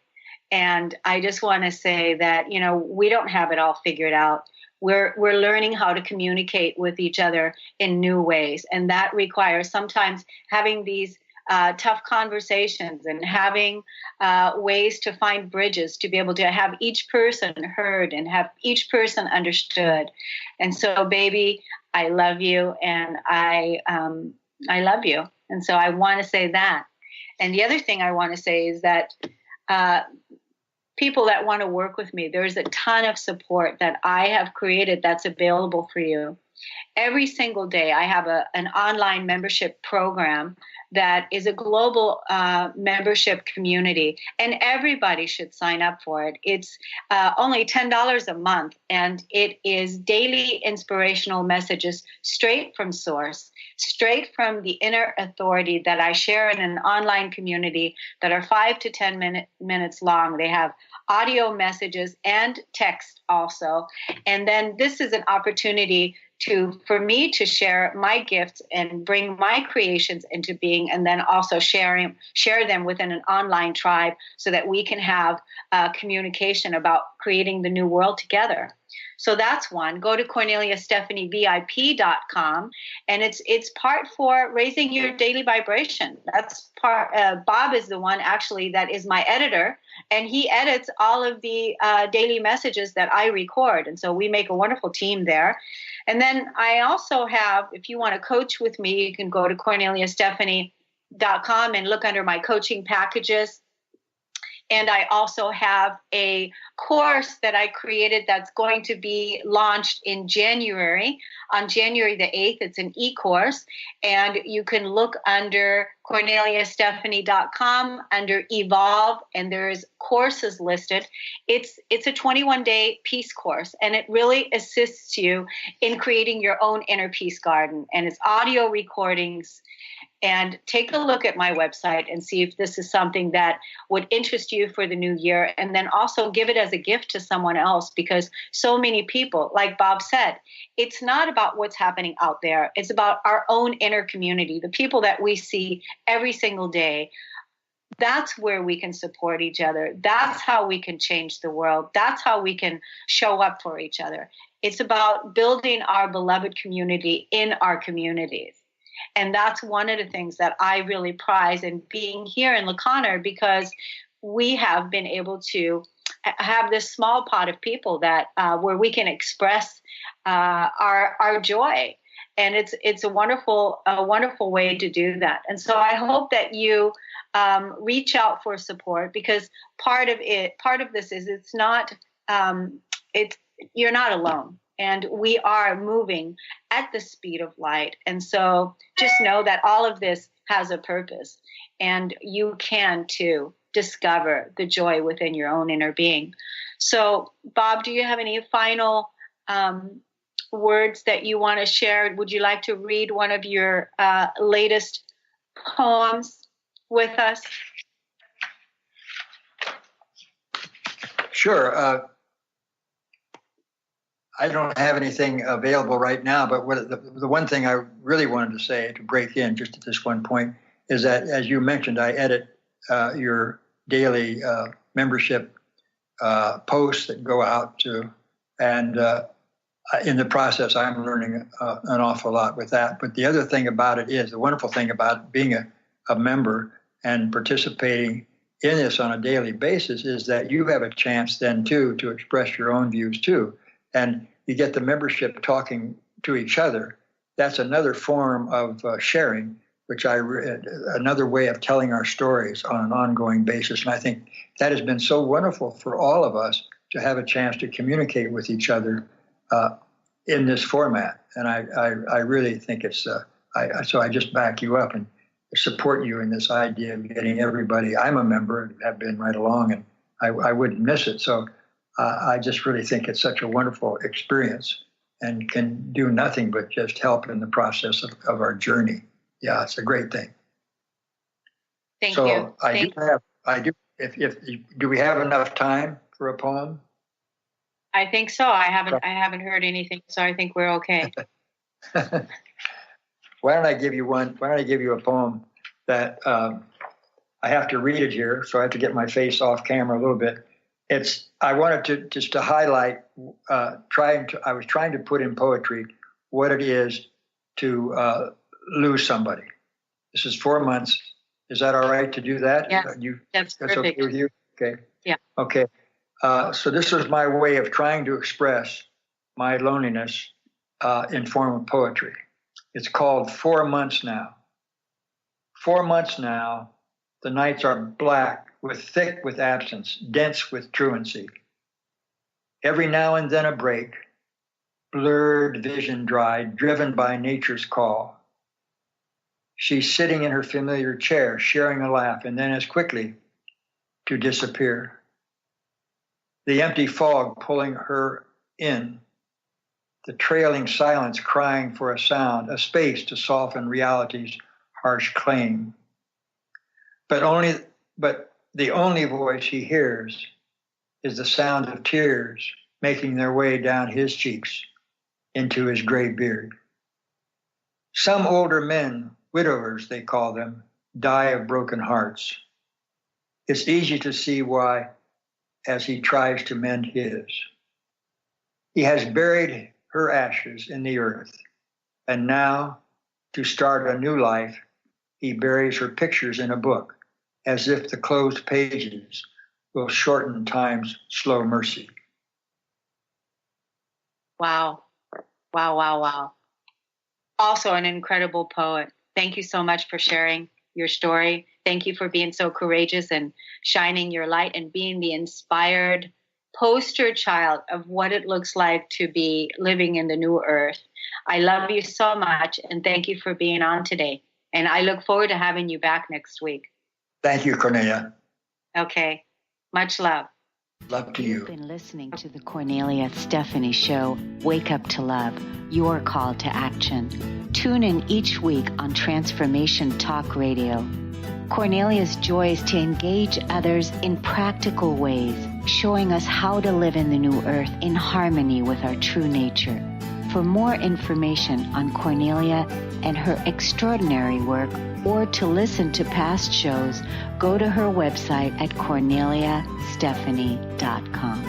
And I just want to say that, you know, we don't have it all figured out. We're learning how to communicate with each other in new ways. And that requires sometimes having these tough conversations and having ways to find bridges to be able to have each person heard and have each person understood. And so, baby, I love you and I love you. And so I want to say that. And the other thing I want to say is that people that want to work with me, there's a ton of support that I have created that's available for you. Every single day, I have an online membership program that is a global membership community, and everybody should sign up for it. It's only $10 a month, and it is daily inspirational messages straight from source, straight from the inner authority that I share in an online community that are 5 to 10 minutes long. They have audio messages and text also. And then this is an opportunity for me to share my gifts and bring my creations into being, and then also share them within an online tribe so that we can have communication about creating the new world together. So that's one. Go to KorneliaStephanieVIP.com, and it's part for raising your daily vibration. That's part. Bob is the one actually that is my editor, and he edits all of the daily messages that I record, and so we make a wonderful team there. And then I also have, if you want to coach with me, you can go to KorneliaStephanie.com and look under my coaching packages. And I also have a course that I created that's going to be launched in January, on January the 8th. It's an e-course. And you can look under KorneliaStephanie.com under Evolve, and there's courses listed. It's a 21-day peace course, and it really assists you in creating your own inner peace garden. And it's audio recordings. And take a look at my website and see if this is something that would interest you for the new year. And then also give it as a gift to someone else, because so many people, like Bob said, it's not about what's happening out there. It's about our own inner community, the people that we see every single day. That's where we can support each other. That's how we can change the world. That's how we can show up for each other. It's about building our beloved community in our communities. And that's one of the things that I really prize in being here in La Conner, because we have been able to have this small pot of people that where we can express our joy. And it's a wonderful way to do that. And so I hope that you reach out for support, because part of this is you're not alone. And we are moving at the speed of light. And so just know that all of this has a purpose. And you can, too, discover the joy within your own inner being. So, Bob, do you have any final words that you want to share? Would you like to read one of your latest poems with us? Sure. I don't have anything available right now, but the one thing I really wanted to say to break in just at this one point is that, as you mentioned, I edit your daily membership posts that go out to, and in the process, I'm learning an awful lot with that. But the other thing about it is, the wonderful thing about being a member and participating in this on a daily basis is that you have a chance then too to express your own views too. And you get the membership talking to each other. That's another form of sharing, which another way of telling our stories on an ongoing basis. And I think that has been so wonderful for all of us to have a chance to communicate with each other in this format. And I really think it's, so I just back you up and support you in this idea of getting everybody. I'm a member and have been right along, and I wouldn't miss it. So I just really think it's such a wonderful experience and can do nothing but just help in the process of our journey. Yeah, it's a great thing. Thank you. Do we have enough time for a poem? I think so. I haven't heard anything, so I think we're okay. Why don't I give you one? Why don't I give you a poem that I have to read it here, so I have to get my face off camera a little bit. I wanted to highlight, I was trying to put in poetry what it is to lose somebody. This is 4 months. Is that all right to do that? Yeah, that's perfect. Okay with you? Okay. Yeah. Okay. So this was my way of trying to express my loneliness in form of poetry. It's called 4 months now. 4 months now, the nights are black, thick with absence, dense with truancy. Every now and then a break, blurred vision dried, driven by nature's call. She's sitting in her familiar chair, sharing a laugh, and then as quickly to disappear. The empty fog pulling her in, the trailing silence crying for a sound, a space to soften reality's harsh claim. But the only voice he hears is the sound of tears making their way down his cheeks into his gray beard. Some older men, widowers they call them, die of broken hearts. It's easy to see why as he tries to mend his. He has buried her ashes in the earth, and now, to start a new life, he buries her pictures in a book, as if the closed pages will shorten time's slow mercy. Wow. Wow, wow, wow. Also an incredible poet. Thank you so much for sharing your story. Thank you for being so courageous and shining your light and being the inspired poster child of what it looks like to be living in the new earth. I love you so much, and thank you for being on today. And I look forward to having you back next week. Thank you, Kornelia. Okay. Much love. Love to you. You've been listening to the Kornelia Stephanie Show, Wake Up to Love, your call to action. Tune in each week on Transformation Talk Radio. Kornelia's joy is to engage others in practical ways, showing us how to live in the new earth in harmony with our true nature. For more information on Kornelia and her extraordinary work, or to listen to past shows, go to her website at korneliastephanie.com.